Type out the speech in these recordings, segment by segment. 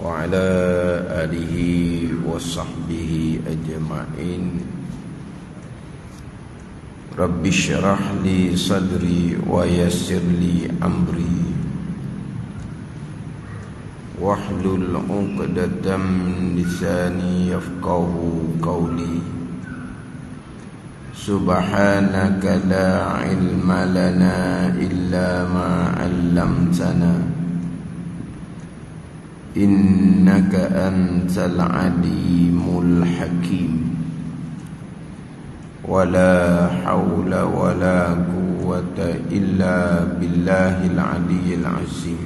وعلى آله وصحبه أجمعين. رب اشرح لي صدري ويسر لي أمري واحلل عقدة من لساني يفقهوا قولي. سبحانك لا علم لنا إلا ما علمتنا إنك أنت العليم الحكيم. ولا حول ولا قوة إلا بالله العلي العظيم.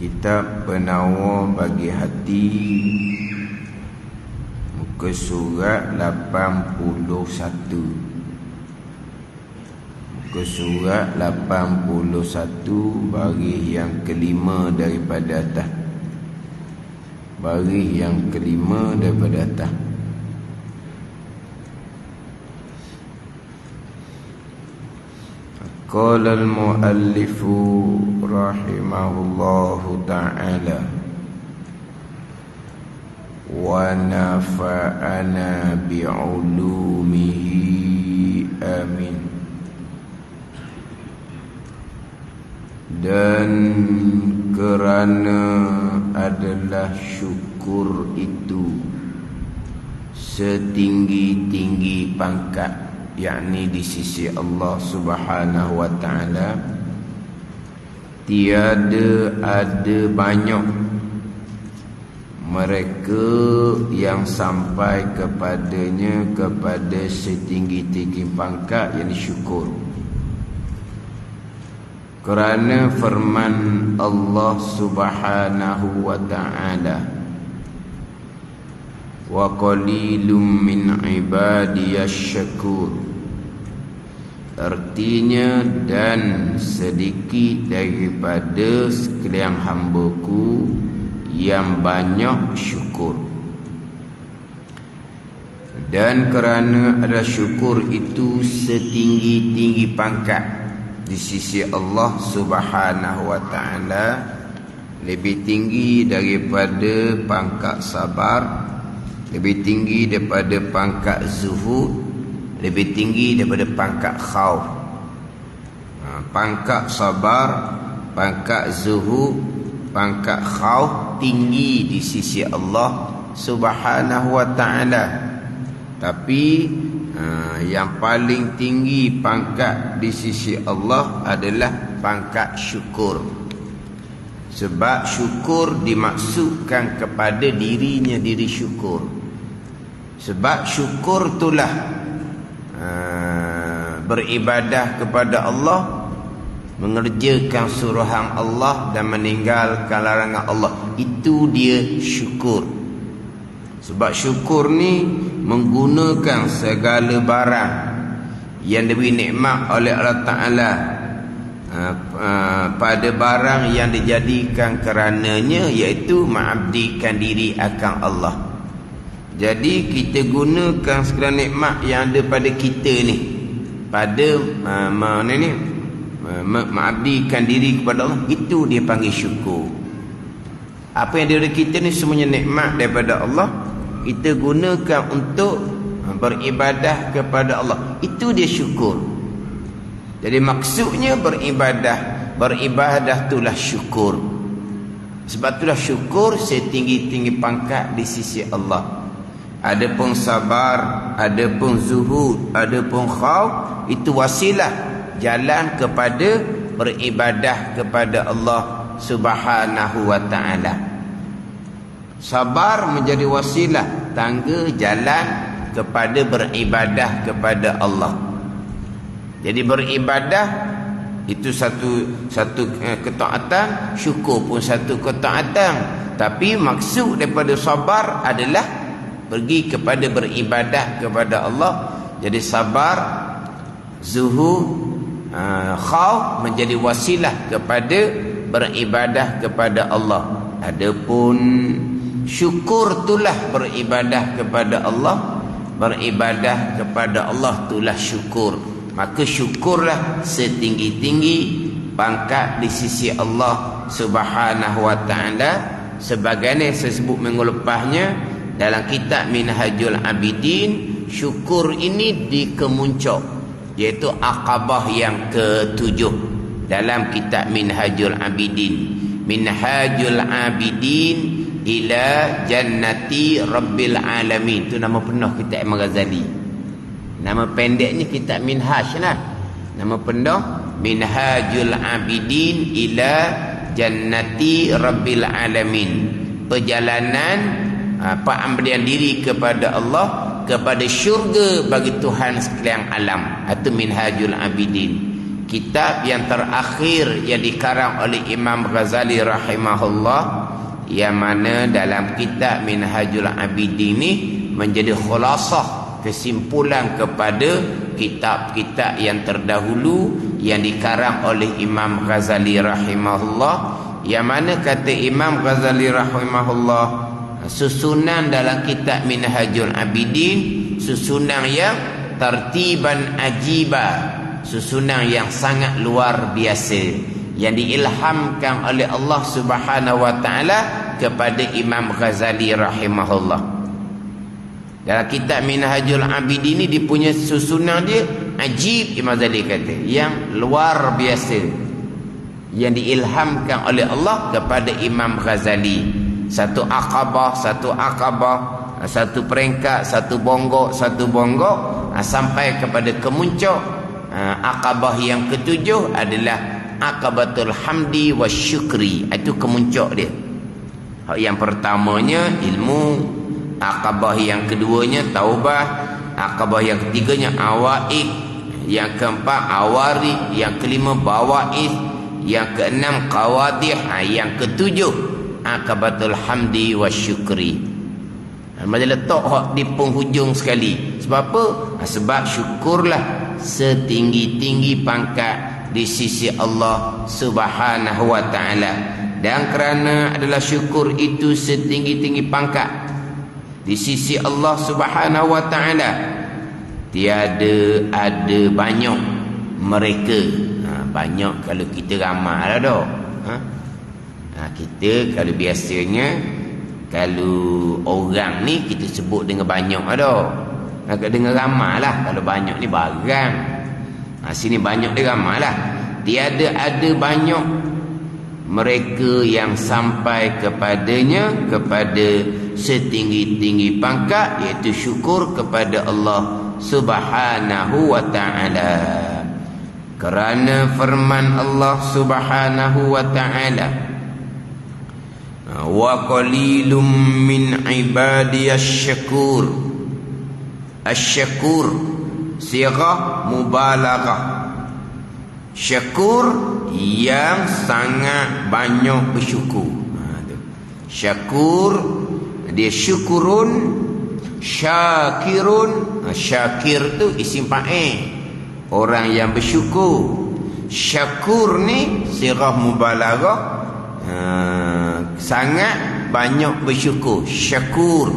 Kitab Penawar bagi hati, muka surat 81. Muka surat 81 baris yang kelima daripada atas. Baris yang kelima daripada atas. Qala al-muallifu rahimahullahu ta'ala wa nafa'ana bi'ulumihi amin. Dan kerana adalah syukur itu setinggi-tinggi pangkat, yakni di sisi Allah Subhanahu wa ta'ala, tiada ada banyak mereka yang sampai kepadanya kepada setinggi-tinggi pangkat, yakni syukur. Kerana firman Allah Subhanahu wa ta'ala, wa qalilum min ibadiyasy syakur. Artinya, dan sedikit daripada sekalian hamba-Ku yang banyak syukur. Dan kerana ada syukur itu setinggi-tinggi pangkat di sisi Allah Subhanahu wa ta'ala, lebih tinggi daripada pangkat sabar, lebih tinggi daripada pangkat zuhud, lebih tinggi daripada pangkat khauf. Pangkat sabar, pangkat zuhud, pangkat khauf tinggi di sisi Allah Subhanahu wa ta'ala. Tapi yang paling tinggi pangkat di sisi Allah adalah pangkat syukur. Sebab syukur dimaksudkan kepada dirinya diri syukur. Sebab syukur itulah beribadah kepada Allah, mengerjakan suruhan Allah dan meninggalkan larangan Allah. Itu dia syukur. Sebab syukur ni menggunakan segala barang yang diberi nikmat oleh Allah Ta'ala pada barang yang dijadikan kerananya, iaitu mengabdikan diri akan Allah. Jadi kita gunakan segala nikmat yang ada pada kita ni pada mengabdikan diri kepada Allah. Itu dia panggil syukur. Apa yang ada pada kita ni semuanya nikmat daripada Allah, kita gunakan untuk beribadah kepada Allah. Itu dia syukur. Jadi maksudnya beribadah itulah syukur. Sebab itulah syukur setinggi-tinggi pangkat di sisi Allah. Adapun sabar, adapun zuhud, adapun khauf, itu wasilah jalan kepada beribadah kepada Allah Subhanahu wa ta'ala. Sabar menjadi wasilah, tangga jalan kepada beribadah kepada Allah. Jadi beribadah itu satu ketaatan, syukur pun satu ketaatan. Tapi maksud daripada sabar adalah pergi kepada beribadah kepada Allah. Jadi sabar, zuhud, khauf menjadi wasilah kepada beribadah kepada Allah. Adapun syukur itulah beribadah kepada Allah. Beribadah kepada Allah itulah syukur. Maka syukurlah setinggi-tinggi pangkat di sisi Allah Subhanahu wa ta'ala, sebagaimana saya sebut minggu lepasnya dalam kitab Minhajul Abidin. Syukur ini dikemuncak, iaitu Aqabah yang ke-7 dalam kitab Minhajul Abidin. Minhajul Abidin ila Jannati Rabbil Alamin, itu nama penuh kitab Imam Ghazali. Nama pendeknya kitab Minhaj lah. Nama penuh Minhajul Abidin ila Jannati Rabbil Alamin, perjalanan pengabdian diri kepada Allah, kepada syurga bagi Tuhan sekalian alam. Itu Minhajul Abidin, kitab yang terakhir yang dikarang oleh Imam Ghazali rahimahullah, yang mana dalam kitab Minhajul Abidin ini menjadi khulasah, kesimpulan kepada kitab-kitab yang terdahulu yang dikarang oleh Imam Ghazali rahimahullah. Yang mana kata Imam Ghazali rahimahullah, susunan dalam kitab Minhajul Abidin susunan yang tertiban ajiba, susunan yang sangat luar biasa, yang diilhamkan oleh Allah Subhanahu wa ta'ala kepada Imam Ghazali rahimahullah. Dalam kitab Minhajul Abidin ini dia punya susunan dia ajib, Imam Ghazali kata, yang luar biasa, yang diilhamkan oleh Allah kepada Imam Ghazali. Satu akabah, satu peringkat, satu bonggok, sampai kepada kemuncak akabah yang ke-7 adalah Aqabatul Hamdi wa Syukri. Itu kemuncak dia. Yang pertamanya ilmu, akabah yang keduanya taubah, akabah yang ketiganya awaid, yang keempat awarid, yang kelima bawaid, yang keenam qawadih, yang ketujuh Aqabatul Hamdi wa Syukri. Macam letak di penghujung sekali. Sebab apa? Sebab syukurlah setinggi-tinggi pangkat di sisi Allah Subhanahu wa ta'ala. Dan kerana adalah syukur itu setinggi-tinggi pangkat di sisi Allah Subhanahu wa ta'ala, tiada ada banyak mereka. Banyak kalau kita ramai lah dah. Kita kalau biasanya, kalau orang ni kita sebut dengan banyak lah dah. Dengan ramai lah. Kalau banyak ni barang, sini banyak dia ramai lah. Tiada ada banyak mereka yang sampai kepadanya, kepada setinggi-tinggi pangkat, iaitu syukur kepada Allah Subhanahu wa ta'ala. Kerana firman Allah Subhanahu wa ta'ala, wa qalilum min ibadiyasy syakur. Asy-syakur sighah mubalaghah. Syakur yang sangat banyak bersyukur. Syakur dia syukurun, syakirun. Syakir tu isim fa'il, orang yang bersyukur. Syakur ni sighah mubalaghah, sangat banyak bersyukur. Syakur,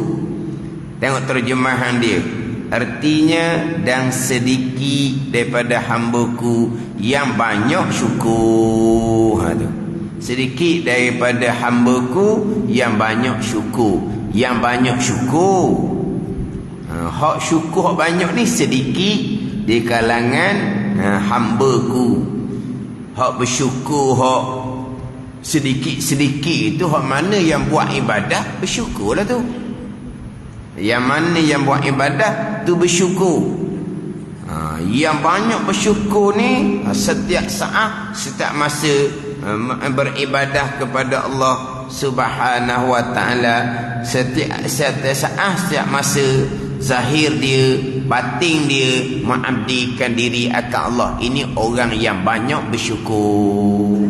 tengok terjemahan dia, artinya dan sedikit daripada hambaku yang banyak syukur. Sedikit daripada hambaku yang banyak syukur. Yang banyak syukur, hak syukur hak banyak ni sedikit di kalangan hambaku. Hak bersyukur hak sedikit-sedikit itu hak mana yang buat ibadah bersyukurlah tu. Yang mana yang buat ibadah tu bersyukur. Yang banyak bersyukur ni setiap saat, setiap masa beribadah kepada Allah Subhanahu wa ta'ala. Setiap saat, setiap masa, zahir dia, batin dia mengabdikan diri akan Allah. Ini orang yang banyak bersyukur.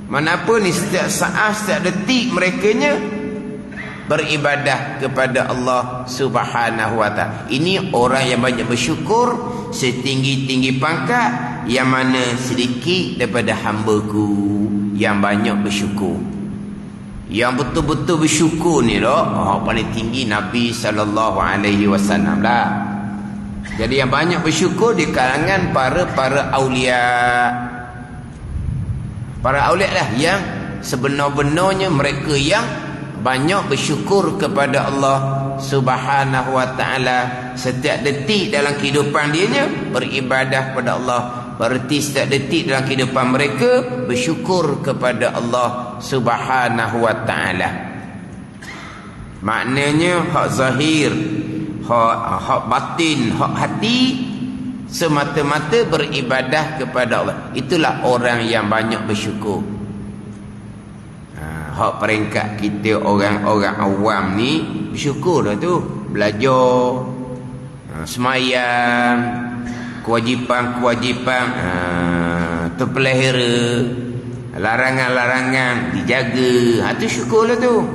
Manapun ni setiap saat, setiap detik merekanya beribadah kepada Allah Subhanahu wa ta'ala. Ini orang yang banyak bersyukur, setinggi-tinggi pangkat, yang mana sedikit daripada hambaku yang banyak bersyukur. Yang betul-betul bersyukur ni lah paling tinggi Nabi SAW lah. Jadi yang banyak bersyukur di kalangan para aulia. Para aulia lah yang sebenar-benarnya mereka yang banyak bersyukur kepada Allah Subhanahu wa ta'ala. Setiap detik dalam kehidupan dia beribadah kepada Allah. Berarti setiap detik dalam kehidupan mereka bersyukur kepada Allah Subhanahu wa ta'ala. Maknanya hak zahir, hak batin, hak hati semata-mata beribadah kepada Allah. Itulah orang yang banyak bersyukur. Hak peringkat kita orang-orang awam ni bersyukur dah tu. Belajar, semayang, kewajipan-kewajipan terpelihara, larangan-larangan dijaga. Tu syukurlah tu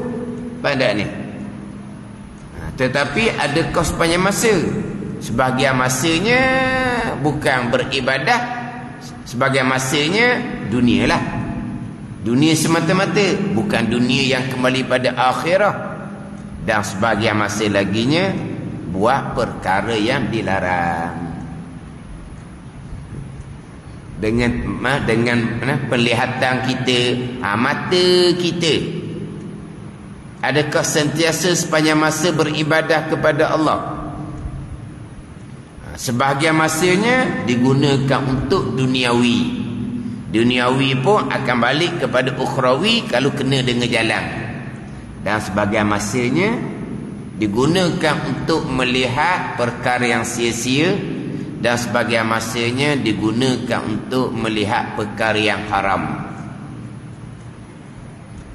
pada ni. Tetapi adakah sepanjang masa? Sebahagian masanya bukan beribadah, sebahagian masanya dunia lah. Dunia semata-mata, bukan dunia yang kembali pada akhirah. Dan sebahagian masa laginya buat perkara yang dilarang. Dengan penglihatan kita, mata kita, adakah sentiasa sepanjang masa beribadah kepada Allah? Sebahagian masanya digunakan untuk duniawi. Duniawi pun akan balik kepada ukhrawi kalau kena dengan jalan. Dan sebahagian masanya digunakan untuk melihat perkara yang sia-sia. Dan sebahagian masanya digunakan untuk melihat perkara yang haram.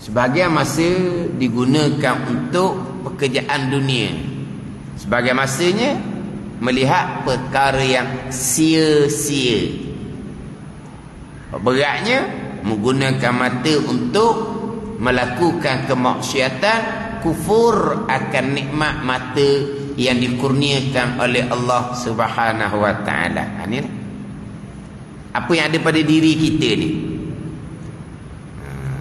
Sebahagian masa digunakan untuk pekerjaan dunia. Sebahagian masanya melihat perkara yang sia-sia. Beratnya menggunakan mata untuk melakukan kemaksiatan, kufur akan nikmat mata yang dikurniakan oleh Allah Subhanahu wa ta'ala. Ini apa yang ada pada diri kita ni.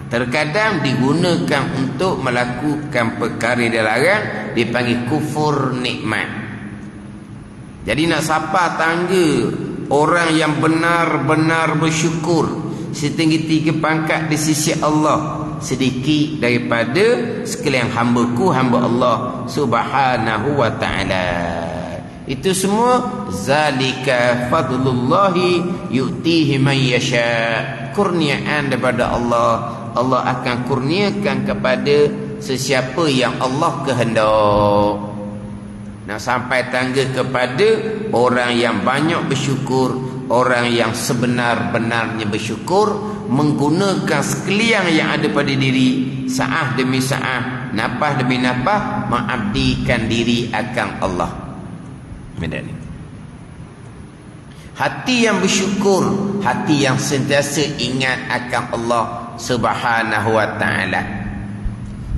Terkadang digunakan untuk melakukan perkara dilarang, dipanggil kufur nikmat. Jadi nak sapa tangga orang yang benar-benar bersyukur setinggi-tinggi pangkat di sisi Allah, sedikit daripada sekalian hamba-Ku, hamba Allah Subhanahu wa ta'ala. Itu semua zalika fadlullahi yu'tihi man yasha. Kurniaan daripada Allah. Allah akan kurniakan kepada sesiapa yang Allah kehendak. Nak sampai tangga kepada orang yang banyak bersyukur, orang yang sebenar-benarnya bersyukur, menggunakan sekalian yang ada pada diri, sa'ah demi sa'ah, nafas demi nafas, mengabdikan diri akan Allah. Medan. Hati yang bersyukur, hati yang sentiasa ingat akan Allah Subhanahu wa ta'ala.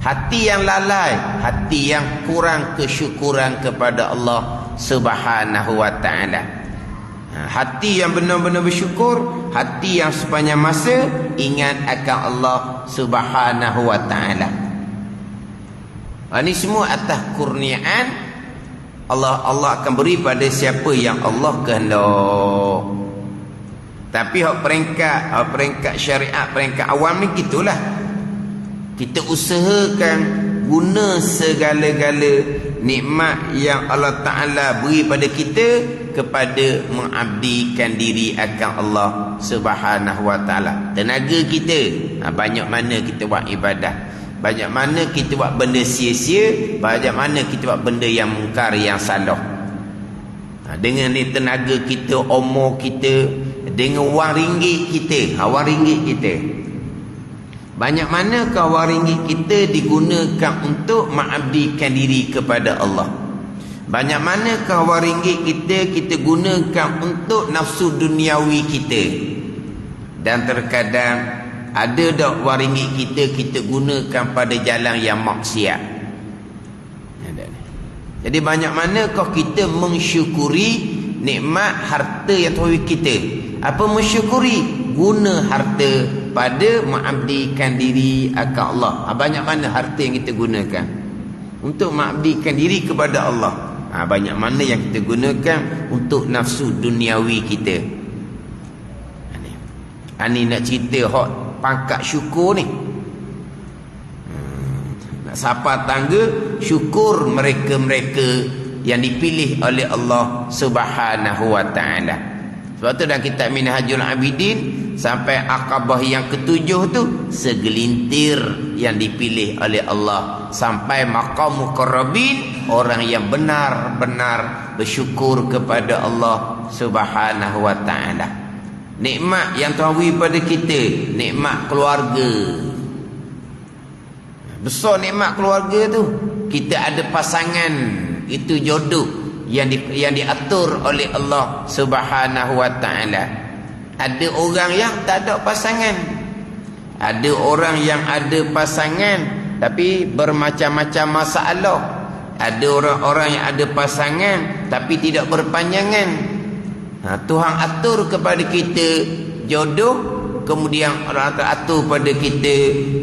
Hati yang lalai, hati yang kurang kesyukuran kepada Allah Subhanahu wa ta'ala. Hati yang benar-benar bersyukur, hati yang sepanjang masa ingat akan Allah Subhanahu wa ta'ala. Ini semua atas kurniaan Allah akan beri pada siapa yang Allah kehendak. Tapi hak peringkat syariat, peringkat awam ni gitulah. Kita usahakan guna segala-gala nikmat yang Allah Ta'ala beri pada kita kepada mengabdikan diri akan Allah Subhanahu wa ta'ala. Tenaga kita, banyak mana kita buat ibadah, banyak mana kita buat benda sia-sia, banyak mana kita buat benda yang mungkar, yang salah. Dengan ni tenaga kita, umur kita, dengan wang ringgit kita, banyak mana wang ringgit kita digunakan untuk mengabdikan diri kepada Allah. Banyak mana wang ringgit kita gunakan untuk nafsu duniawi kita. Dan terkadang ada dak wang ringgit kita gunakan pada jalan yang maksiat. Jadi banyak mana kita mensyukuri nikmat harta yang Tuhan kita. Apa mensyukuri? Guna harta pada mengabdikan diri akan Allah. Banyak mana harta yang kita gunakan untuk mengabdikan diri kepada Allah. Banyak mana yang kita gunakan untuk nafsu duniawi kita. Ini nak cerita hak pangkat syukur ni. Nak sapa tangga, syukur mereka-mereka yang dipilih oleh Allah Subhanahu wa taala. Sebab tu dalam kitab Minhajul Abidin sampai akabah yang ketujuh tu segelintir yang dipilih oleh Allah sampai maqam muqarrabin, orang yang benar-benar bersyukur kepada Allah Subhanahu wa taala. Nikmat yang Tuhan beri pada kita, nikmat keluarga. Besar nikmat keluarga tu. Kita ada pasangan, itu jodoh yang diatur oleh Allah Subhanahu wa taala. Ada orang yang tak ada pasangan. Ada orang yang ada pasangan tapi bermacam-macam masalah. Ada orang-orang yang ada pasangan tapi tidak berpanjangan. Tuhan atur kepada kita jodoh, kemudian orang atur pada kita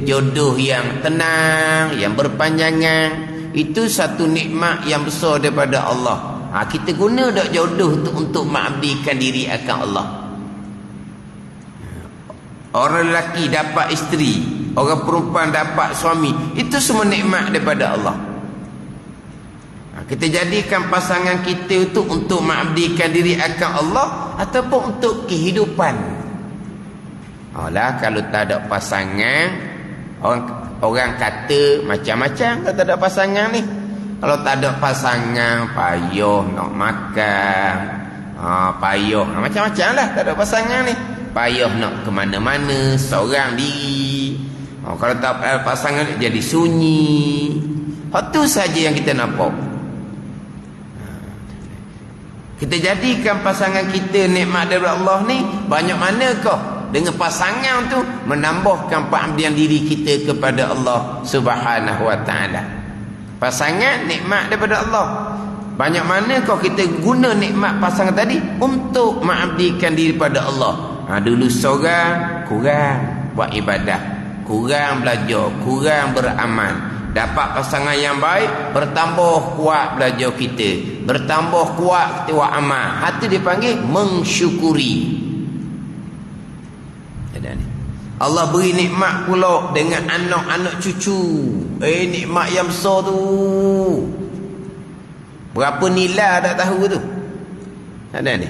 jodoh yang tenang, yang berpanjangan. Itu satu nikmat yang besar daripada Allah. Kita guna tak jodoh untuk mengabdikan diri akan Allah. Orang lelaki dapat isteri, orang perempuan dapat suami, itu semua nikmat daripada Allah. Kita jadikan pasangan kita itu untuk mengabdikan diri akan Allah ataupun untuk kehidupan. Kalau tak ada pasangan, orang kata macam-macam. Kalau tak ada pasangan ni, kalau tak ada pasangan, payah nak makan, payah macam-macam lah. Tak ada pasangan ni, payah nak ke mana-mana seorang diri. Kalau tak ada pasangan, jadi sunyi. Itu saja yang kita nampak. Kita jadikan pasangan kita nikmat daripada Allah ni, banyak manakah dengan pasangan tu menambahkan pengabdian diri kita kepada Allah Subhanahu wa taala. Pasangan nikmat daripada Allah. Banyak manakah kita guna nikmat pasangan tadi untuk mengabdikan diri pada Allah. Dulu seorang kurang buat ibadah, kurang belajar, kurang beramal. Dapat pasangan yang baik, bertambah kuat belajar kita, bertambah kuat kita buat amal. Itu dipanggil mensyukuri. Allah beri nikmat pula dengan anak-anak cucu. Nikmat yang besar tu. Berapa nilai tak tahu tu. Ada ni.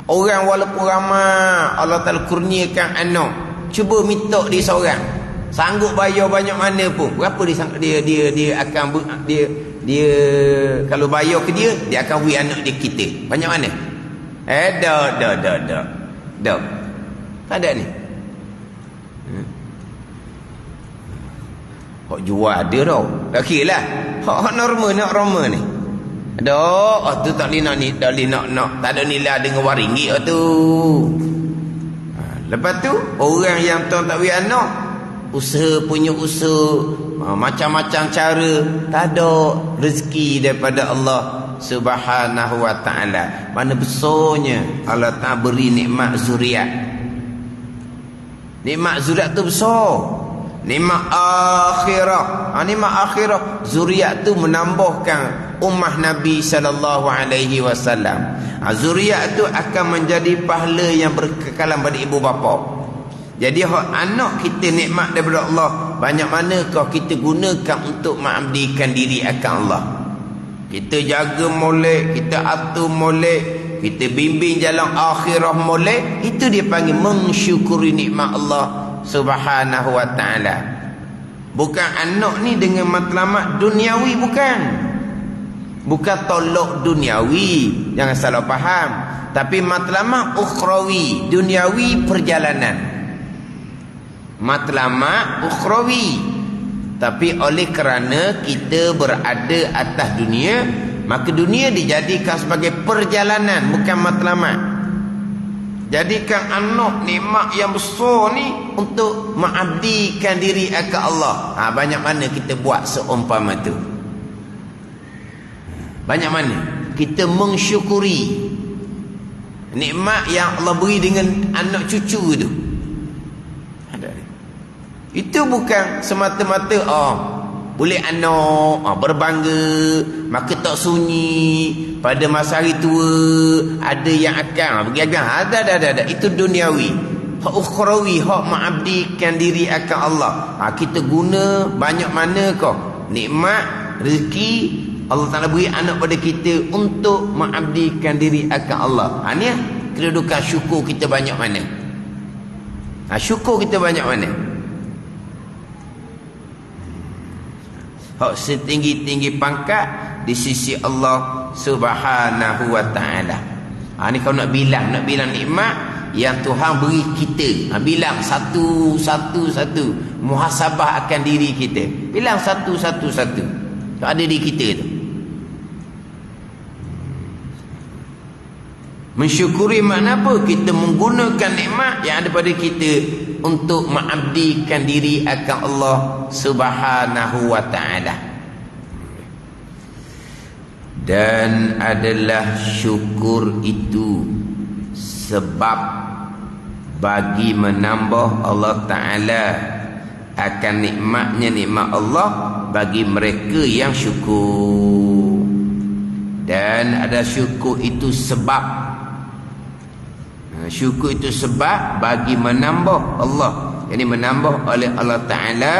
Orang walaupun ramai, Allah Ta'ala kurniakan anak, cuba minta dia seorang, sanggup bayar banyak mana pun. Berapa dia akan dia kalau bayar ke dia akan beri anak dia kita. Banyak mana? Dah. Tak ada ni. Hak jual dia tau. Tak kira lah. Hak normal ni. Tu tak boleh nak. Tak ada nilai dengan RM1 tu. Lepas tu, orang yang tak beri anak, punya usaha, macam-macam cara, tak ada rezeki daripada Allah Subhanahu wa ta'ala. Mana besarnya Allah Ta'ala beri nikmat zuriat. Nikmat zuriat tu besar. Nikmat akhirah. Nikmat akhirah, zuriat tu menambahkan ummah Nabi sallallahu alaihi wasallam. Zuriat tu akan menjadi pahala yang berkekalan pada ibu bapa. Jadi anak kita nikmat daripada Allah. Banyak manakah kita gunakan untuk mengabdikan diri akan Allah. Kita jaga molek, kita atur molek, kita bimbing jalan akhirah molek. Itu dia panggil mensyukuri nikmat Allah Subhanahu wa ta'ala. Bukan anak ni dengan matlamat duniawi, bukan tolak duniawi, jangan salah faham. Tapi matlamat ukhrawi, duniawi perjalanan, matlamat ukhrawi. Tapi oleh kerana kita berada atas dunia, maka dunia dijadikan sebagai perjalanan, bukan matlamat. Jadikan anak nikmat yang besar ni untuk mengabdikan diri akan Allah. Banyak mana kita buat seumpama tu? Banyak mana kita mensyukuri nikmat yang Allah beri dengan anak cucu tu? Itu bukan semata-mata boleh anak berbangga, maka tak sunyi pada masa hari tua ada yang akan pergi agak. Ada. Itu duniawi. hak ukhrawi, hak mengabdikan diri akan Allah. Kita guna banyak mana kau nikmat rezeki Allah Ta'ala beri anak pada kita untuk mengabdikan diri akan Allah. Ni kedudukan syukur kita banyak mana? Syukur kita banyak mana? Hak setinggi-tinggi pangkat di sisi Allah Subhanahu wa Ta'ala. Ni kau nak bilang nikmat yang Tuhan beri kita. Bilang satu. Muhasabah akan diri kita. Bilang satu. Tak ada di kita tu. Mensyukuri makna apa? Kita menggunakan nikmat yang ada pada kita untuk mengabdikan diri akan Allah Subhanahu wa Ta'ala. Dan adalah syukur itu sebab bagi menambah Allah Ta'ala akan nikmat Allah bagi mereka yang syukur. Dan ada syukur itu sebab bagi menambah Allah, yakni menambah oleh Allah Ta'ala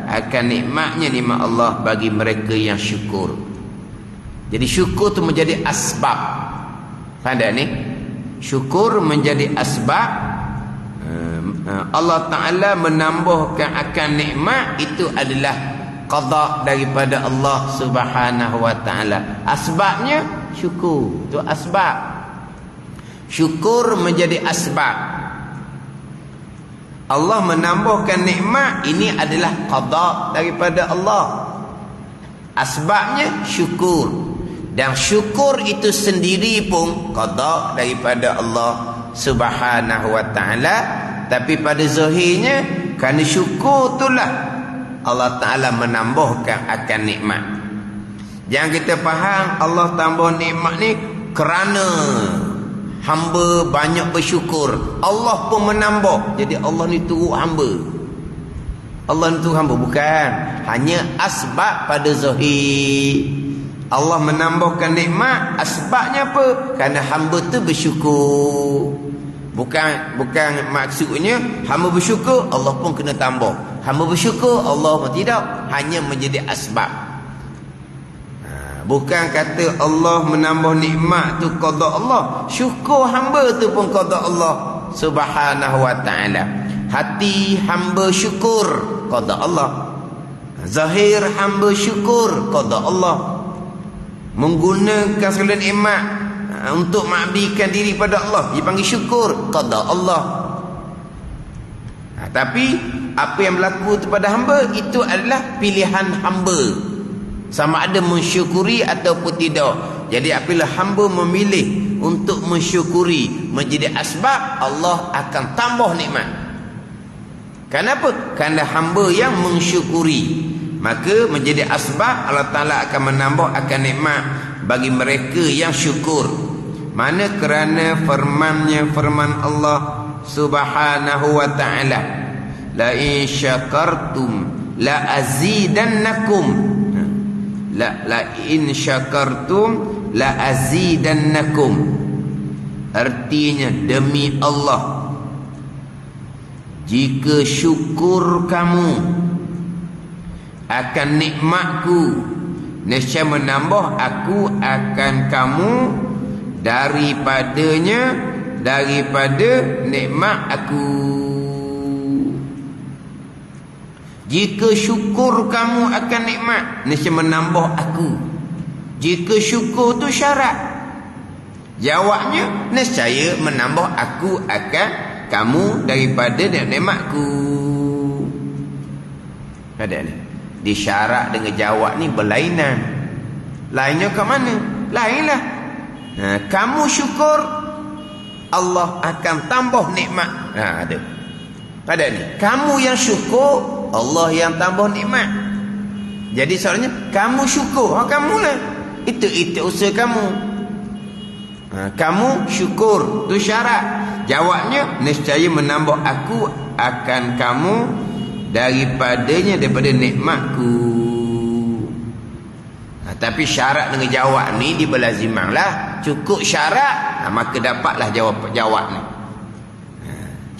akan nikmat Allah bagi mereka yang syukur. Jadi syukur itu menjadi asbab. Faham tak ni? Syukur menjadi asbab. Allah Ta'ala menambahkan akan nikmat itu adalah qada daripada Allah Subhanahu wa Ta'ala. Asbabnya syukur. Itu asbab. Syukur menjadi asbab. Allah menambahkan nikmat, ini adalah qada daripada Allah. Asbabnya syukur. Dan syukur itu sendiri pun qada daripada Allah Subhanahu wa Ta'ala. Tapi pada zahirnya, kerana syukur itulah Allah Ta'ala menambahkan akan nikmat. Jangan kita faham Allah tambah nikmat ni kerana hamba banyak bersyukur, Allah pun menambah. Jadi Allah ni turut hamba. Allah ni turut hamba. Bukan. Hanya asbab pada zahir. Allah menambahkan nikmat. Asbabnya apa? Kerana hamba tu bersyukur. Bukan maksudnya hamba bersyukur Allah pun kena tambah. Hamba bersyukur Allah pun tidak. Hanya menjadi asbab. Bukan kata Allah menambah nikmat tu qada Allah. Syukur hamba tu pun qada Allah Subhanahu wa Ta'ala. Hati hamba syukur qada Allah. Zahir hamba syukur qada Allah. Menggunakan segala nikmat untuk mengabdikan diri pada Allah dipanggil syukur qada Allah. Tapi apa yang berlaku kepada hamba itu adalah pilihan hamba. Sama ada mensyukuri ataupun tidak. Jadi apabila hamba memilih untuk mensyukuri menjadi asbab, Allah akan tambah nikmat. Kenapa? Kerana hamba yang mensyukuri, maka menjadi asbab Allah Ta'ala akan menambah akan nikmat bagi mereka yang syukur. Mana kerana firman Allah Subhanahu wa Ta'ala, la in syakartum la azidannakum. La in syakartum la azidannakum. Artinya demi Allah, jika syukur kamu akan nikmatku, nescaya menambah aku akan kamu daripada nikmat aku. Jika syukur kamu akan nikmat, nescaya menambah aku. Jika syukur tu syarat, jawabnya nescaya menambah aku akan kamu daripada nikmatku. Ada ni. Disyarat dengan jawab ni berlainan. Lainnya ke mana? Lainlah. Kamu syukur, Allah akan tambah nikmat. Ada. Ada ni. Kamu yang syukur, Allah yang tambah nikmat. Jadi soalnya kamu syukur, kamu lah. Itu usaha kamu. Kamu syukur, tu syarat. Jawabnya nescaya menambah aku akan kamu daripada nikmatku. Tapi syarat dengan jawab ni diberlazimanglah. Cukup syarat, maka dapatlah jawab ni.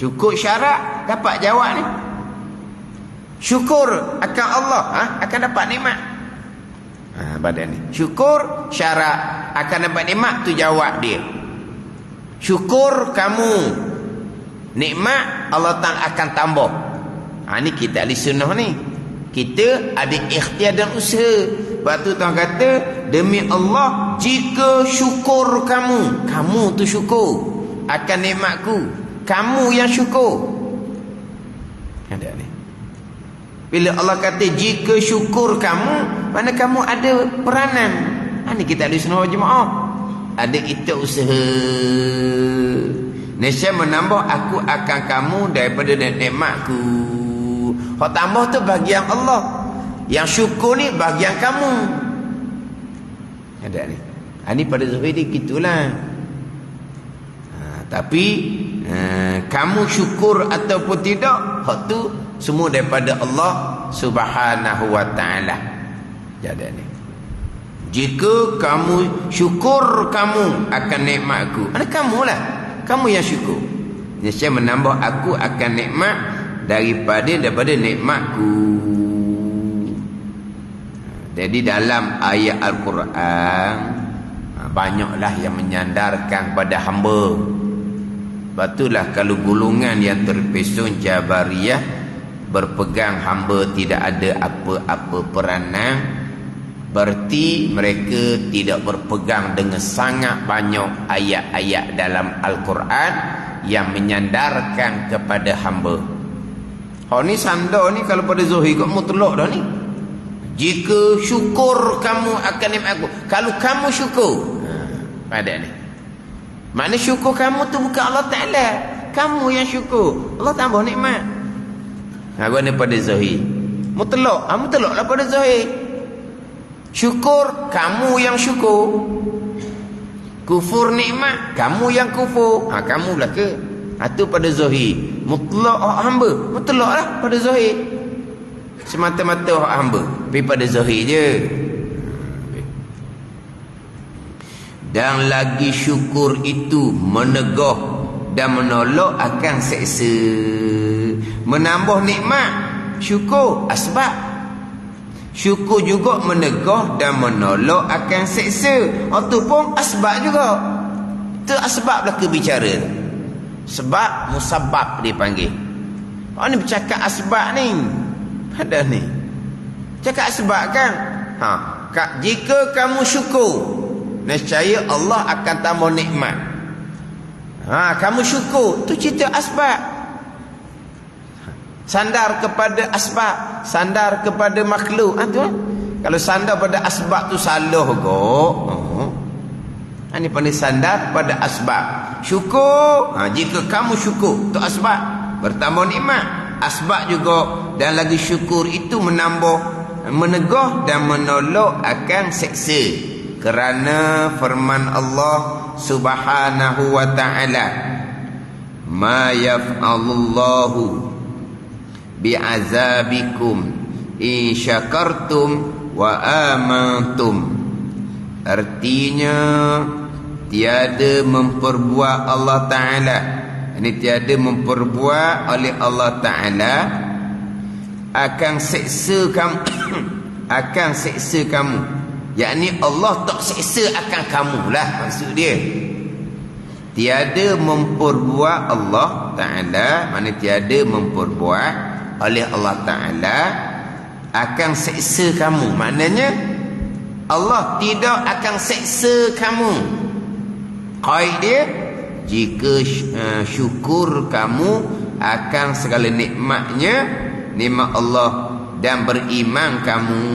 Cukup syarat dapat jawab ni. Syukur akan Allah, akan dapat nikmat. Badan ni. Syukur syarat akan dapat nikmat, tu jawab dia. Syukur kamu nikmat, Allah Ta'ala akan tambah. Ni kita ahli sunnah ni. Kita ada ikhtiar dan usaha. Sebab tu Tuhan kata, demi Allah, jika syukur kamu tu syukur akan nikmatku, kamu yang syukur. Ada ni. Bila Allah kata jika syukur kamu, mana kamu ada peranan. Ni kita ahli sunnah wal jemaah. Ada kita usaha. Nescaya menambah aku akan kamu daripada nikmatku. Hak tambah tu bagian Allah. Yang syukur ni bagian kamu. Ada ni. Ni pada zahir dia gitulah. Tapi kamu syukur ataupun tidak, hak tu semua daripada Allah Subhanahu wa taala. Jadi ni. Jika kamu syukur kamu akan nikmatku, kamulah. Kamu yang syukur. Nescaya menambah aku akan nikmat daripada nikmatku. Jadi dalam ayat Al-Quran banyaklah yang menyandarkan pada hamba. Batulah kalau golongan yang terpesong Jabariyah berpegang hamba tidak ada apa-apa peranan, berarti mereka tidak berpegang dengan sangat banyak ayat-ayat dalam Al-Quran yang menyandarkan kepada hamba. Ni sandar ni kalau pada Zuhri kok mutlak dah ni. Jika syukur kamu akan nikmat aku, kalau kamu syukur, pada ni. Makna syukur kamu tu bukan Allah Ta'ala, kamu yang syukur, Allah tambah nikmat. Guna pada Zuhri mutlak, mutlak lah pada Zuhri. Syukur kamu yang syukur, kufur nikmat kamu yang kufur. Kamu lah ke? Itu pada Zuhri mutlak hamba, mutlak lah pada Zuhri. Semata-mata hak hamba, tapi pada Zuhri je. Dan lagi syukur itu menegah dan menolak akan seksa. Menambah nikmat syukur asbab, syukur juga menegah dan menolak akan seksa. Itu pun asbab juga. Itu asbab lah kebicara. Sebab musabab dipanggil. Ni bercakap asbab ni. Ada ni. Cakap asbab kan? Jika kamu syukur, nescaya Allah akan tambah nikmat. Kamu syukur, tu cerita asbab. Sandar kepada asbab, sandar kepada makhluk. Tu kalau sandar pada asbab tu salah kok. Ini pandai sandar pada asbab. Syukur, jika kamu syukur, tu asbab, bertambah nikmat. Asbab juga, dan lagi syukur itu menambah, menegah dan menolak akan seksa. Kerana firman Allah Subhanahu wa ta'ala, ma yaf'alullahu bi'azabikum in syakartum wa amantum. Artinya tiada memperbuat Allah Ta'ala, ini tiada memperbuat oleh Allah Ta'ala akan seksa kamu akan seksa kamu, yakni Allah tak seksa akan kamu lah maksud dia. Tiada memperbuat Allah Ta'ala, mana tiada memperbuat oleh Allah Ta'ala akan seksa kamu, maknanya Allah tidak akan seksa kamu. Qaid dia, jika syukur kamu akan segala nikmatnya, nikmat Allah, dan beriman kamu.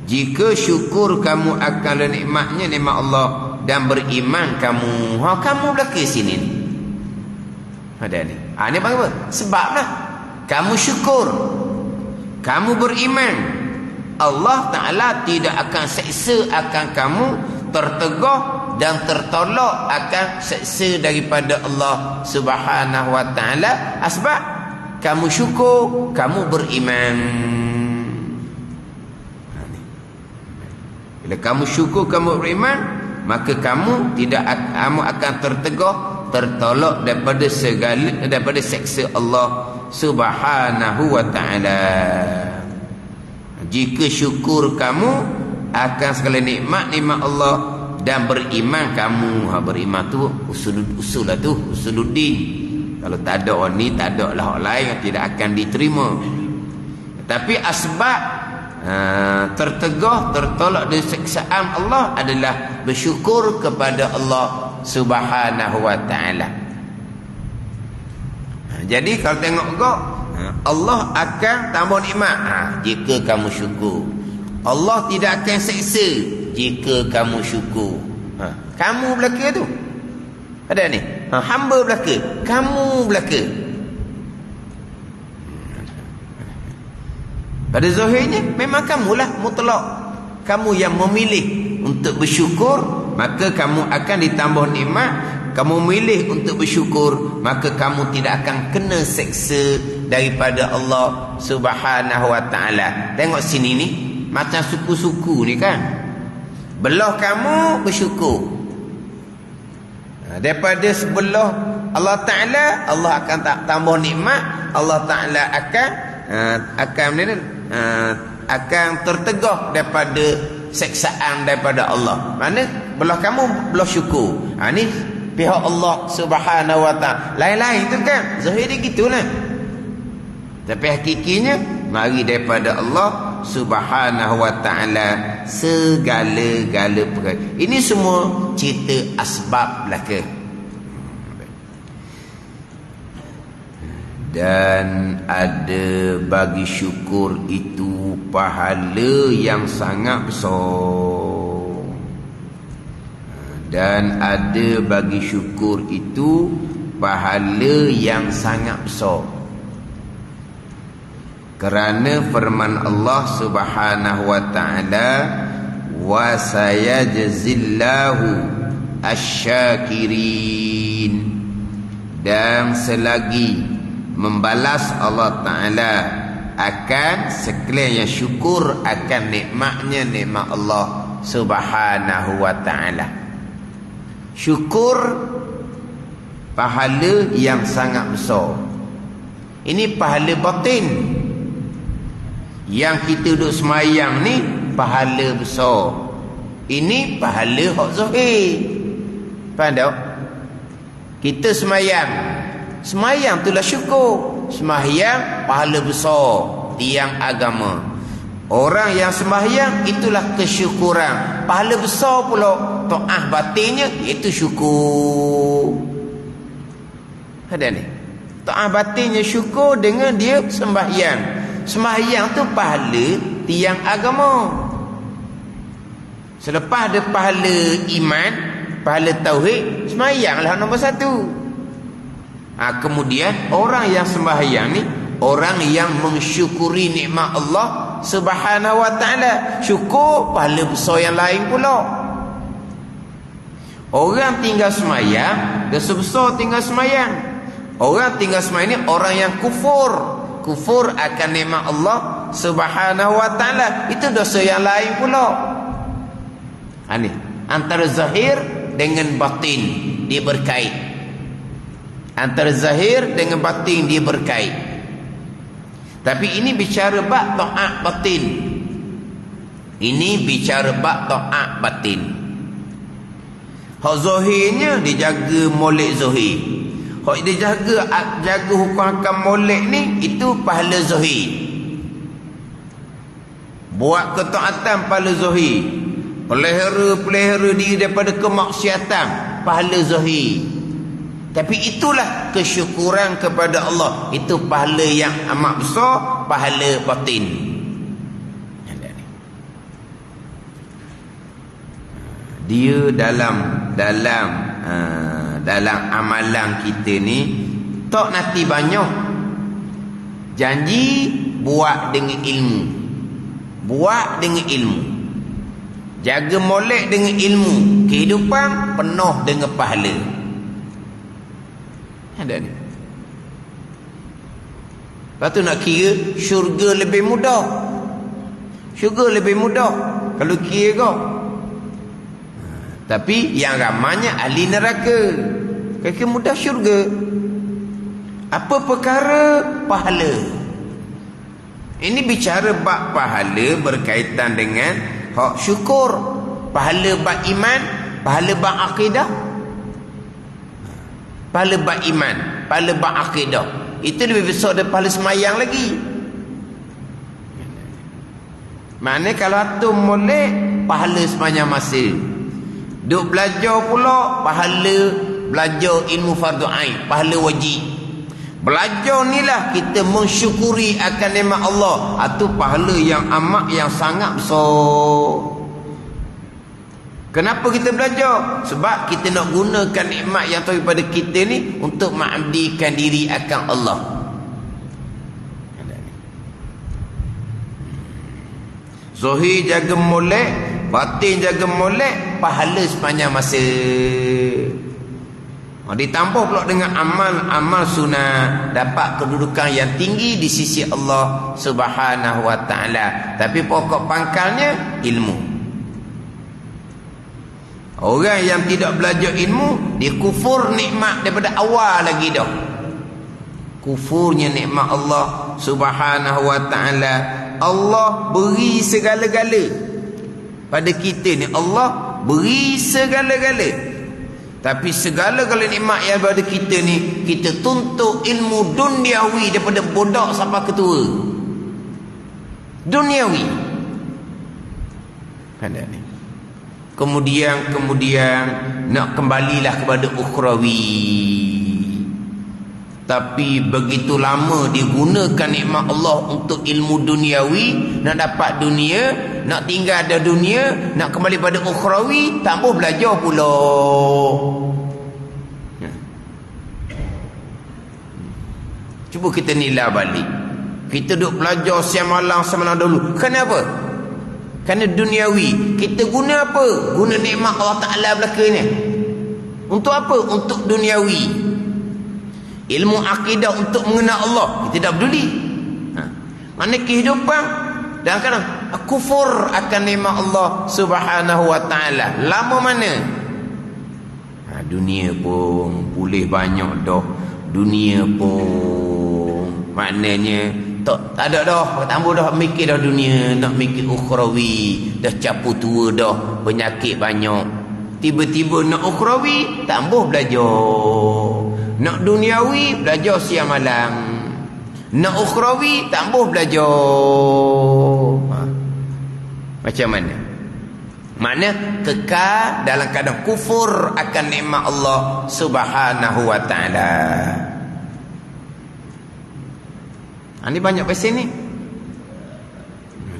Jika syukur kamu akan nikmatnya, nikmat Allah, dan beriman kamu. Kamu belakang sini ni. Ada ni. Ni apa? Sebab lah. Kamu syukur, kamu beriman, Allah Ta'ala tidak akan seksa akan kamu, tertegah dan tertolak akan seksa daripada Allah Subhanahu wa Ta'ala. Sebab kamu syukur, kamu beriman. Bila kamu syukur, kamu beriman, maka kamu akan tertolak daripada seksa Allah Subhanahu wa ta'ala. Jika syukur kamu akan segala nikmat Allah dan beriman kamu. Beriman tu usul lah tu, usuluddin. Kalau tak ada orang ni, tak ada lah orang lain yang tidak akan diterima. Tapi asbab tertolak dari siksaan Allah adalah bersyukur kepada Allah Subhanahu wa ta'ala. Jadi kalau tengok kau, Allah akan tambah nikmat jika kamu syukur. Allah tidak akan seksa jika kamu syukur. Kamu belaka tu ada ni, hamba belaka, kamu belaka. Pada zahirnya memang kamulah mutlak. Kamu yang memilih untuk bersyukur, maka kamu akan ditambah nikmat. Kamu memilih untuk bersyukur, maka kamu tidak akan kena seksa daripada Allah Subhanahu wa ta'ala. Tengok sini ni, macam suku-suku ni kan. Belah kamu bersyukur, daripada sebelah Allah Ta'ala, Allah akan tambah nikmat. Allah Ta'ala akan tertegah daripada seksaan daripada Allah. Mana belah kamu belah syukur. Ni pihak Allah Subhanahu wa ta'ala. Lain-lain tu kan, zahir dia gitulah. Tapi hakikinya mari daripada Allah Subhanahu wa ta'ala segala-gala perkara. Ini semua cerita asbab belaka. Dan ada bagi syukur itu pahala yang sangat besar. Dan ada bagi syukur itu pahala yang sangat besar. Kerana firman Allah Subhanahu wa ta'ala, wa sayajzillahu asyakirin, dan selagi membalas Allah Ta'ala akan sekalian yang syukur akan nikmatnya, nikmat Allah Subhanahu wa ta'ala. Syukur pahala yang sangat besar. Ini pahala batin. Yang kita duduk semayang ni pahala besar. Ini pahala hak zahir. Faham tak? Kita semayang itulah syukur. Semayang pahala besar, tiang agama. Orang yang sembahyang itulah kesyukuran, pahala besar pula. Taat batinnya itu syukur. Ada ni, taat batinnya syukur dengan dia sembahyang. Sembahyang tu pahala tiang agama. Selepas ada pahala iman, pahala tauhid, sembahyanglah nombor satu. Kemudian orang yang sembahyang ni orang yang mensyukuri nikmat Allah Subhanahu wa ta'ala. Syukur pahala besar yang lain pula. Orang tinggal semayang, dosa besar tinggal semayang. Orang tinggal semayang ni orang yang kufur akan nikmat Allah Subhanahu wa ta'ala. Itu dosa yang lain pula. Ini antara zahir dengan batin dia berkait. Antara zahir dengan batin dia berkait. Tapi ini bicara bab taat batin. Ini bicara bab taat batin. Hak zahirnya dia jaga molek zahir. Hak dia jaga hukum hakam molek ni itu pahala zahir. Buat ketaatan pahala zahir. Pelihara diri daripada kemaksiatan pahala zahir. Tapi itulah kesyukuran kepada Allah. Itu pahala yang amat besar, pahala batin. Dia dalam amalan kita ni tak nanti banyak. Janji buat dengan ilmu. Buat dengan ilmu. Jaga molek dengan ilmu. Kehidupan penuh dengan pahala. Ada ni. Lepas tu nak kira syurga lebih mudah. Syurga lebih mudah kalau kira kau. Tapi yang ramanya ahli neraka. Kira mudah syurga. Apa perkara? Pahala. Ini bicara bab pahala berkaitan dengan hak syukur. Pahala bab iman, pahala bab akidah. Pahala bab iman, pahala bab akidah. Itu lebih besar daripada pahala semayang lagi. Mana kalau atum molek, pahala sepanjang masa. Duk belajar pula, pahala belajar ilmu fardu ain, pahala wajib. Belajar ni lah kita mensyukuri akan nikmat Allah. Itu pahala yang amat, yang sangat besar. Kenapa kita belajar? Sebab kita nak gunakan nikmat yang tahu pada kita ni untuk mengabdikan diri akan Allah. Zahir jaga molek, batin jaga molek, pahala sepanjang masa. Ditambah pula dengan amal-amal sunnah, dapat kedudukan yang tinggi di sisi Allah Subhanahu wa taala. Tapi pokok pangkalnya ilmu. Orang yang tidak belajar ilmu, dia kufur nikmat daripada awal lagi dah. Kufurnya nikmat Allah Subhanahu wa taala. Allah beri segala-gala pada kita ni. Allah beri segala-gala. Tapi segala-gala nikmat yang ada kita ni, kita tuntut ilmu duniawi daripada budak sampai ketua. Duniawi. Ada ni. Kemudian nak kembalilah kepada ukhrawi. Tapi begitu lama digunakan nikmat Allah untuk ilmu duniawi, nak dapat dunia, nak tinggal ada dunia, nak kembali pada ukhrawi, tambah belajar pula. Cuba kita nilai balik. Kita duk belajar siang malam dulu. Kenapa? Kerana duniawi. Kita guna apa? Guna nikmat Allah Ta'ala belakangnya. Untuk apa? Untuk duniawi. Ilmu akidah untuk mengenal Allah, kita tak peduli. Mana kehidupan dan kadang kufur akan nikmat Allah Subhanahu wa taala. Lama mana? Dunia pun boleh banyak dah. Dunia pun maknanya tak ada dah, tambah dah mikir dah dunia, nak mikir ukhrawi, dah capu tua dah, penyakit banyak. Tiba-tiba nak ukhrawi, tambah belajar. Nak duniawi, belajar siang malam. Nak ukhrawi, tambah belajar. Macam mana? Makna kekal dalam keadaan kufur akan nikmat Allah Subhanahu wa taala. Ini banyak pasal ni.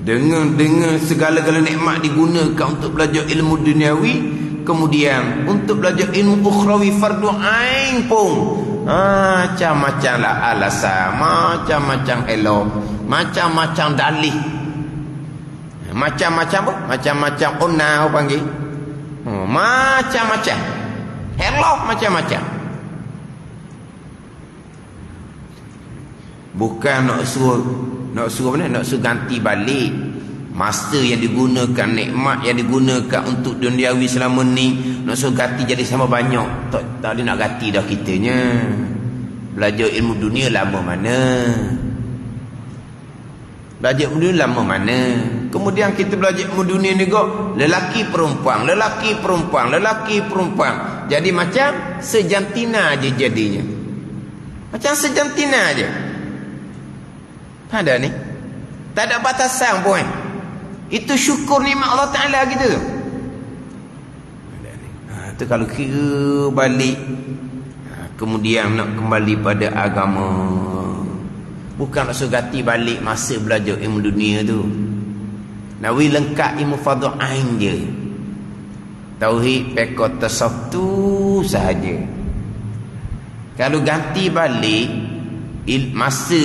Dengan segala-gala nikmat digunakan untuk belajar ilmu duniawi, kemudian untuk belajar ilmu ukhrawi fardu ain pun macam-macam lah alasan, macam-macam elok, macam-macam dalih, macam-macam apa? Macam-macam unau panggil, macam-macam elok, macam-macam. Bukan nak suruh mana? Nak suruh ganti balik masa yang digunakan, nikmat yang digunakan untuk duniawi selama ni, nak suruh ganti jadi sama banyak. Tak ada nak ganti dah kitanya. Belajar ilmu dunia lama mana? Belajar ilmu dunia lama mana? Kemudian kita belajar ilmu dunia ni kok lelaki perempuan. Jadi macam sejantina aja jadinya. Macam sejantina aja. Ada ni. Tak ada batasan pun. Itu syukur nikmat Allah Ta'ala gitu. Itu kalau kira balik, kemudian nak kembali pada agama. Bukan nak sugati balik masa belajar ilmu dunia tu. Nawi lengkap ilmu fardu ain je. Tauhid pekot tasawuf tu sahaja. Kalau ganti balik masa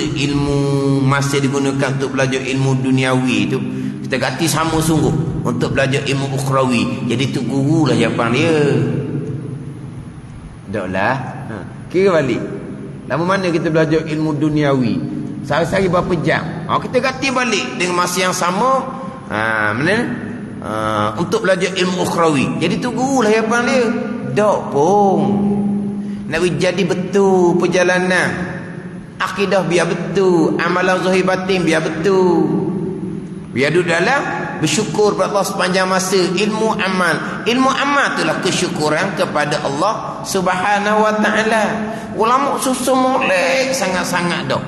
digunakan untuk belajar ilmu duniawi tu, kita ganti sama sungguh untuk belajar ilmu ukhrawi. Jadi tu guru lah jawapan dia. Taklah. Kira balik. Lama mana kita belajar ilmu duniawi? Sehari-hari berapa jam? Kita ganti balik dengan masa yang sama. Mana? untuk belajar ilmu ukhrawi. Jadi tunggulah harapan dia. Dok pun nak jadi betul perjalanan akidah, biar betul amalan zahir batin, biar betul, biar duduk dalam bersyukur kepada Allah sepanjang masa. Ilmu amal itulah kesyukuran kepada Allah Subhanahu wa ta'ala. Ulama susung molek sangat-sangat dah.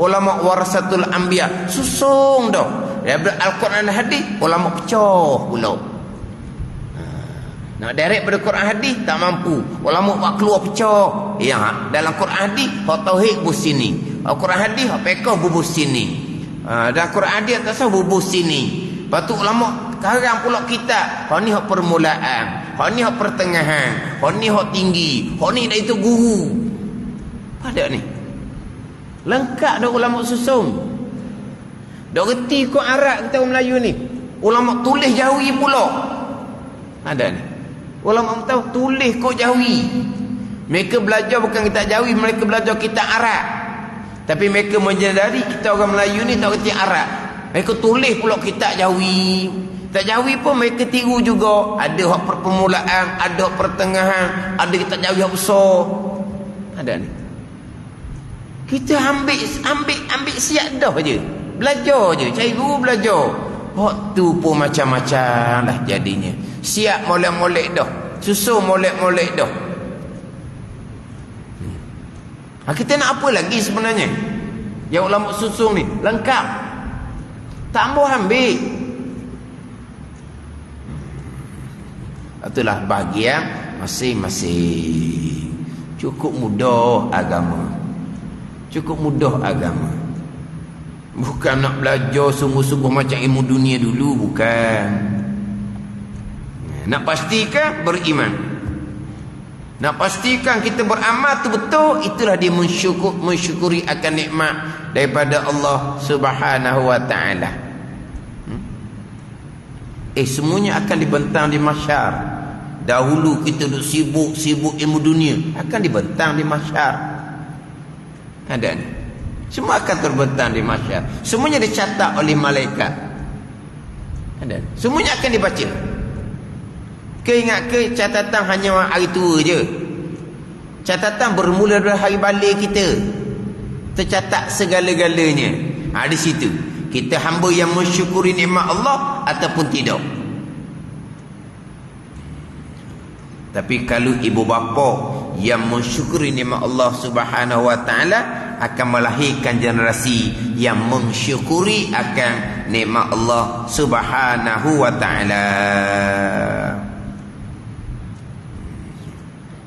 Ulama warasatul anbiya susung dah. Daripada Al-Quran dan hadis ulama pecah pula. Nak direct pada Quran hadis tak mampu. Ulama buat keluar pecah. Ya, dalam Quran hadis hak tauhid bubus sini. Al-Quran hadis hak fiqh bubus sini. Dan Quran hadis tak sah bubus sini. Lepas tu ulama sekarang pula kita, hak ni hak permulaan, hak ni hak pertengahan, hak ni hak tinggi, hak ni dah itu guru. Pada ni lengkap dah ulama susung. Dah reti kau Arab kita orang Melayu ni. Ulama tulis Jawi pula. Ada ni. Ulama tahu tulis kau Jawi. Mereka belajar bukan kitab Jawi, mereka belajar kitab Arab. Tapi mereka menyadari kita orang Melayu ni tak reti Arab. Mereka tulis pula kitab Jawi. Kitab Jawi pun mereka tiru juga. Ada hak permulaan, ada hak pertengahan, ada kitab Jawi hak besar. Ada ni. Kita ambil siap dah je. Belajar je, cari guru belajar. Waktu pun macam-macam lah jadinya. Siap molek-molek dah, susun molek-molek dah. Kita nak apa lagi sebenarnya? Yang ulama susun ni lengkap. Tambah ambil. Itulah bahagian masing-masing. Cukup mudah agama. Cukup mudah agama. Bukan nak belajar sungguh-sungguh macam ilmu dunia dulu, bukan. Nak pastikan beriman, nak pastikan kita beramal tu betul, itulah dia mensyukuri akan nikmat daripada Allah Subhanahu wa ta'ala. Semuanya akan dibentang di mahsyar. Dahulu kita duk sibuk ilmu dunia, akan dibentang di mahsyar. Ada ni. Semua akan terbentang di mahsyar. Semuanya dicatat oleh malaikat. Ada. Semuanya akan dibaca. Ingat ke catatan hanya hari tua je? Catatan bermula dari hari balik kita. Tercatat segala-galanya. Di situ. Kita hamba yang mensyukuri nikmat Allah ataupun tidak. Tapi kalau ibu bapa yang mensyukuri nikmat Allah Subhanahu wa ta'ala, akan melahirkan generasi yang mensyukuri akan nikmat Allah Subhanahu wa ta'ala.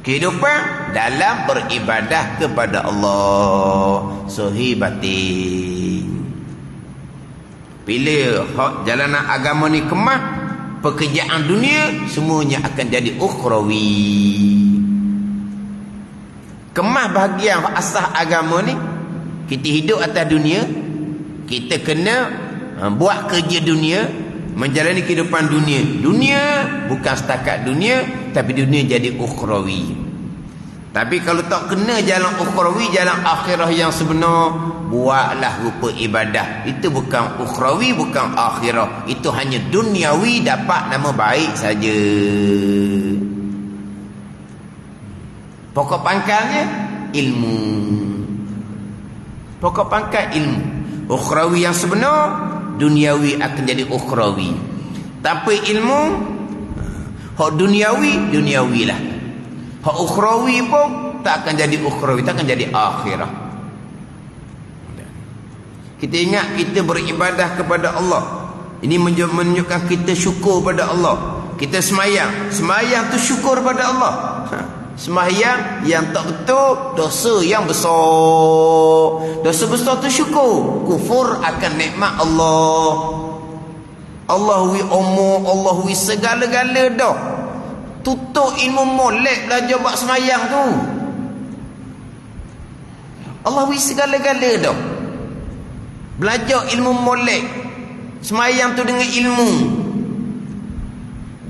Kehidupan dalam beribadah kepada Allah sahih batin. Bila jalanan agama ni kemah, pekerjaan dunia semuanya akan jadi ukhrawi. Kemah bahagian asas agama ni, kita hidup atas dunia, kita kena buat kerja dunia, menjalani kehidupan dunia. Dunia bukan setakat dunia, tapi dunia jadi ukhrawi. Tapi kalau tak kena jalan ukhrawi, jalan akhirah yang sebenar, buatlah rupa ibadah. Itu bukan ukhrawi, bukan akhirah. Itu hanya duniawi, dapat nama baik saja. Pokok pangkalnya ilmu. Pokok pangkal ilmu. Ukhrawi yang sebenar, duniawi akan jadi ukhrawi. Tanpa ilmu, hak duniawi, duniawilah. Hak ukhrawi pun tak akan jadi ukhrawi, tak akan jadi akhirah. Kita ingat kita beribadah kepada Allah. Ini menunjukkan kita syukur pada Allah. Kita semayang. Semayang tu syukur pada Allah. Sembahyang yang tak betul, dosa yang besar. Dosa besar tu syukur, kufur akan nikmat Allah. Allahui umur, Allahui segala-gala dah. Tutup ilmu molek belajar buat sembahyang tu. Allahui segala-gala dah. Belajar ilmu molek, sembahyang tu dengan ilmu.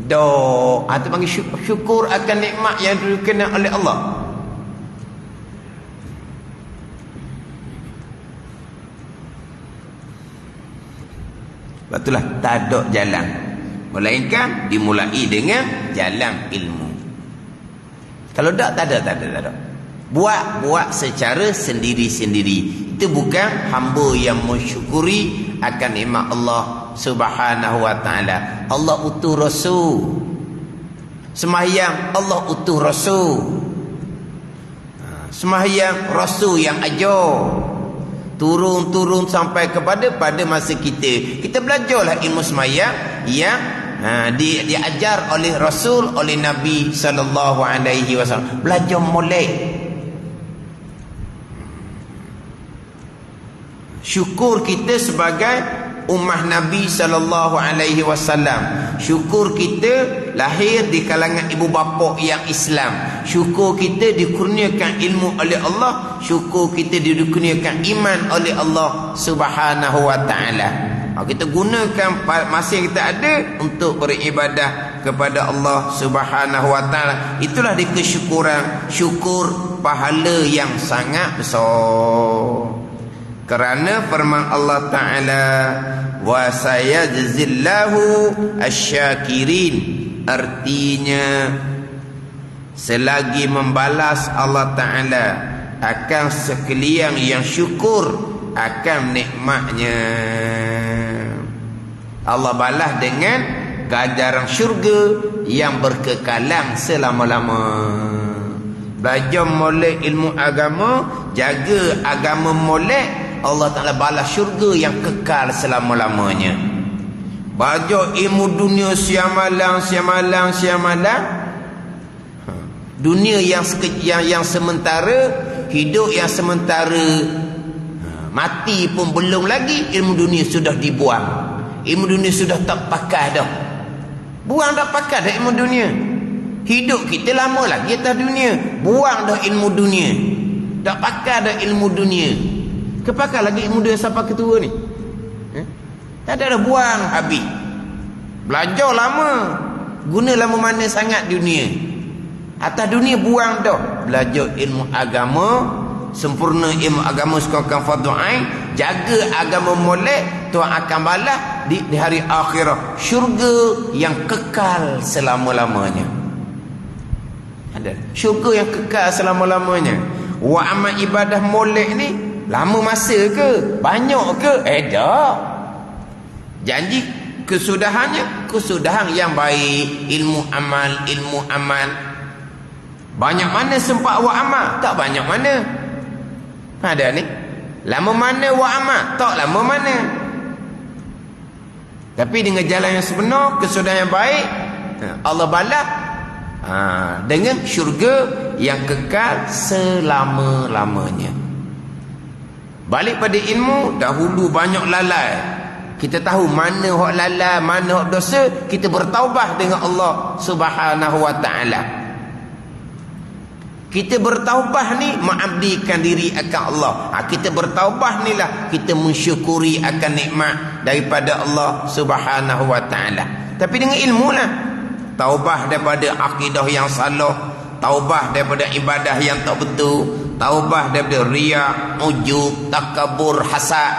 Doa itu panggil syukur akan nikmat yang diberikan oleh Allah. Itulah tak ada jalan. melainkan dimulai dengan jalan ilmu. Kalau tak ada. Buat secara sendiri-sendiri. Itu bukan hamba yang mensyukuri akan nikmat Allah Subhanahu wa taala. Allah utuh rasul. Sembahyang Allah utuh rasul. Sembahyang rasul yang ajar. Turun sampai pada masa kita belajarlah ilmu sembahyang yang diajar oleh Rasul, oleh Nabi sallallahu alaihi wasallam. Belajar molek. Syukur kita sebagai ummah Nabi sallallahu alaihi wasallam. Syukur kita lahir di kalangan ibu bapa yang Islam. Syukur kita dikurniakan ilmu oleh Allah. Syukur kita dikurniakan iman oleh Allah Subhanahu wa taala. Kita gunakan masa yang kita ada untuk beribadah kepada Allah Subhanahu wa taala. Itulah kesyukuran, syukur pahala yang sangat besar. Kerana firman Allah taala, wa sayajzillahu asyakirin, artinya selagi membalas Allah taala akan sekalian yang syukur akan nikmatnya. Allah balas dengan ganjaran syurga yang berkekalan selama-lama. Belajar molek ilmu agama, jaga agama molek, Allah Ta'ala balas syurga yang kekal selama-lamanya. Belajar ilmu dunia siamalang. Dunia yang sementara, hidup yang sementara, mati pun belum lagi, ilmu dunia sudah dibuang. Ilmu dunia sudah tak pakai dah. Buang dah pakai dah ilmu dunia. Hidup kita lama lagi atas dunia. Buang dah ilmu dunia. Tak pakai dah ilmu dunia. Kepakai lagi ilmu dunia sampai ketua ni. Tak ada dah, buang habis. Belajar lama. Guna lama mana sangat dunia. Atas dunia buang dah. Belajar ilmu agama, sempurna ilmu agama sekurang fardu ain, jaga agama molek, Tuhan akan balas di hari akhirat syurga yang kekal selama-lamanya. Ada syurga yang kekal selama-lamanya. Wa amal ibadah molek ni lama masa ke? Banyak ke? Dah. Janji kesudahannya kesudahan yang baik. Ilmu amal. Banyak mana sempat wa amal? Tak banyak mana. Ada ni. Lama mana wa amal? Tak lama mana. Tapi dengan jalan yang sebenar, kesudahan yang baik, Allah balas dengan syurga yang kekal selama-lamanya. Balik pada ilmu, dahulu banyak lalai. Kita tahu mana hak lalai, mana hak dosa, kita bertaubat dengan Allah Subhanahu wa taala. Kita bertaubah ni mengabdikan diri akan Allah. Kita bertaubah ni lah kita mensyukuri akan nikmat daripada Allah Subhanahu wa taala. Tapi dengan ilmu lah. Taubah daripada akidah yang salah, taubah daripada ibadah yang tak betul, taubah daripada riya, ujub, takabur, hasad.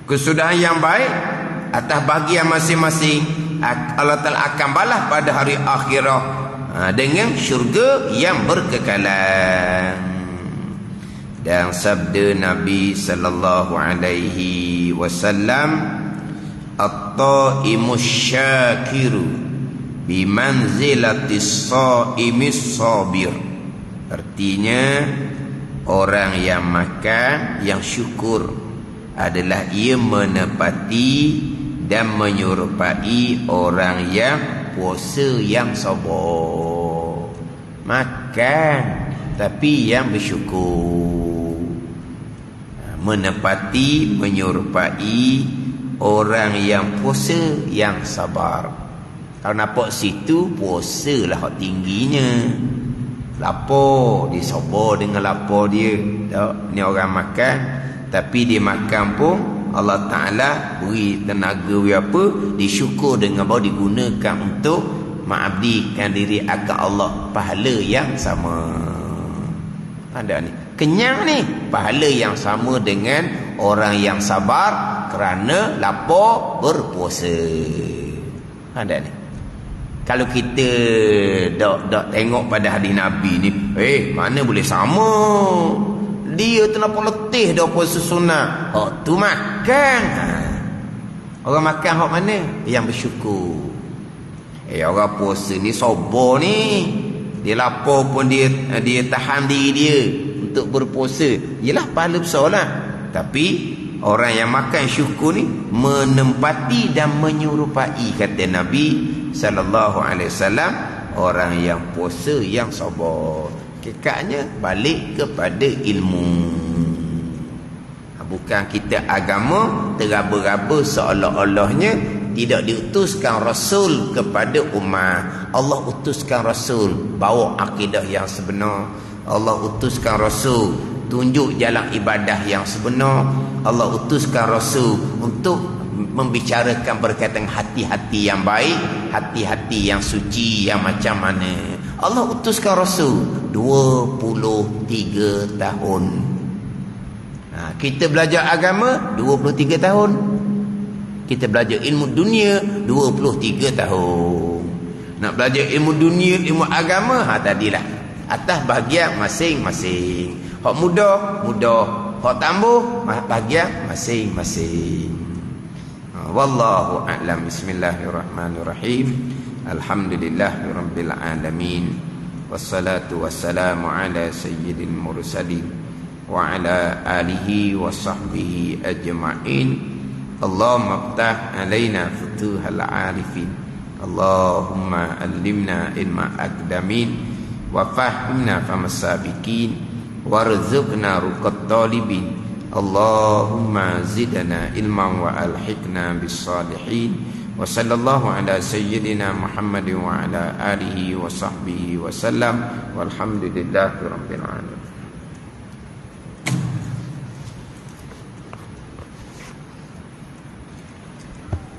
Kesudahan yang baik atas bahagian masing-masing, Allah Ta'ala akan balas pada hari akhirat dengan syurga yang berkekalan. Dan sabda Nabi sallallahu alaihi wasallam, at-taimus syakiru bimanzilatis shaimis sabir. Artinya orang yang makan yang syukur adalah ia menepati dan menyerupai orang yang puasa yang sabar. Makan tapi yang bersyukur, menepati, menyerupai orang yang puasa yang sabar. Kalau nampak situ, puasa lah hak tingginya. Lapar, dia sabar dengan lapar dia. Tak, ni orang makan, tapi dia makan pun Allah Ta'ala beri tenaga apa, disyukur dengan bahawa digunakan untuk mengabdikan diri akan Allah, pahala yang sama. Ada ni kenyang ni, pahala yang sama dengan orang yang sabar kerana lapar berpuasa. Ada ni. Kalau kita dak tengok pada hadis Nabi ni, mana boleh sama. Dia terlalu letih dah puasa sunat. Tu makan. Orang makan hak mana? Yang bersyukur. Orang puasa ni sabar ni. Dia lapar pun dia tahan diri dia untuk berpuasa. Yalah pahala besar lah. Tapi orang yang makan syukur ni menempati dan menyerupai kata Nabi sallallahu alaihi wasallam orang yang puasa yang sabar. Kekatnya balik kepada ilmu. Bukan kita agama teraba-raba seolah-olahnya tidak diutuskan Rasul kepada umat. Allah utuskan Rasul bawa akidah yang sebenar. Allah utuskan Rasul tunjuk jalan ibadah yang sebenar. Allah utuskan Rasul untuk membicarakan berkaitan hati-hati yang baik, hati-hati yang suci, yang macam mana. Allah utuskan Rasul 23 tahun. Kita belajar agama 23 tahun. Kita belajar ilmu dunia 23 tahun. Nak belajar ilmu dunia, ilmu agama, tadilah atas bahagian masing-masing. Hak mudah, hak tambah bahagian masing-masing. Wallahu a'lam. Bismillahirrahmanirrahim. Alhamdulillahirabbil alamin. Wassalatu wassalamu ala sayyidil mursalin wa ala alihi wa sahbihi ajma'in. Allahumma ftah alaina futuhal arifin. Allahumma allimna ilma aqdamin wa fahimna famas sabiqin warzuqna ruqat talibin. Allahumma zidna ilman wa alhiqna bis salihin. Wa sallallahu ala sayyidina Muhammadin wa ala alihi wa sahbihi wa sallam. Walhamdulillahi rabbil alamin.